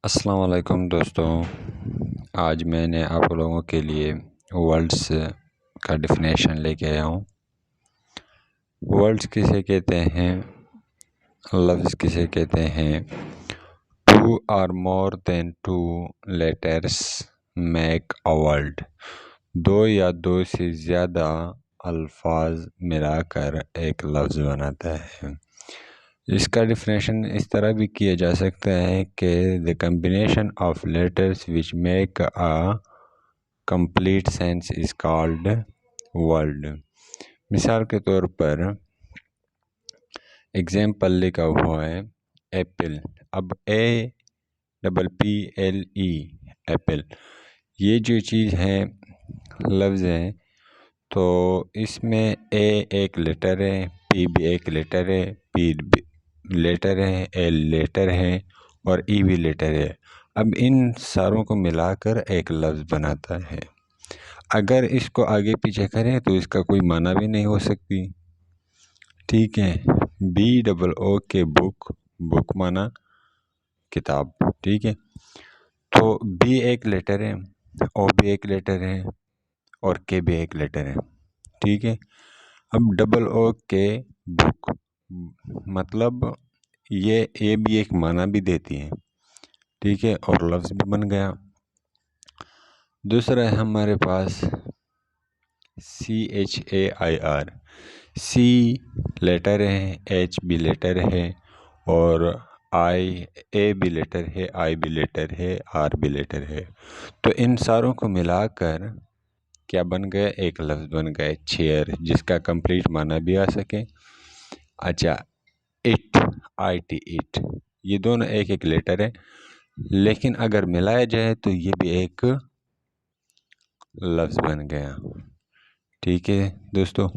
السلام علیکم دوستوں، آج میں نے آپ لوگوں کے لیے ورڈز کا ڈیفینیشن لے کے آیا ہوں۔ ورڈز کسے کہتے ہیں؟ لفظ کسے کہتے ہیں؟ 2 or more than 2 letters make a word۔ 2 یا 2 سے زیادہ الفاظ ملا کر ایک لفظ بناتا ہے۔ اس کا ڈیفینیشن اس طرح بھی کیا جا سکتا ہے کہ the combination of letters which make a complete sentence is called word۔ مثال کے طور پر ایگزامپل لکھا ہوا ہے ایپل۔ اب APPLE ایپل، یہ جو چیز ہے لفظ ہے، تو اس میں A ایک لیٹر ہے، P بھی ایک لیٹر ہے، P لیٹر ہے، L لیٹر ہے اور E بھی لیٹر ہے۔ اب ان ساروں کو ملا کر ایک لفظ بناتا ہے۔ اگر اس کو آگے پیچھے کریں تو اس کا کوئی معنی بھی نہیں ہو سکتی، ٹھیک ہے۔ BOO کے بک معنی کتاب، ٹھیک ہے۔ تو B ایک لیٹر ہے، O بھی ایک لیٹر ہے اور K بھی ایک لیٹر ہے، ٹھیک ہے۔ اب OO کے بک مطلب یہ بھی ایک معنی بھی دیتی ہے، ٹھیک ہے، اور لفظ بھی بن گیا۔ دوسرا ہے ہمارے پاس CHAIR۔ C لیٹر ہے، H بھی لیٹر ہے اور A بھی لیٹر ہے، I بھی لیٹر ہے، R بھی لیٹر ہے۔ تو ان ساروں کو ملا کر کیا بن گیا؟ ایک لفظ بن گیا چیئر، جس کا کمپلیٹ معنی بھی آ سکے۔ اچھا، IT یہ دونوں ایک ایک لیٹر ہے، لیکن اگر ملایا جائے تو یہ بھی ایک لفظ بن گیا، ٹھیک ہے دوستو۔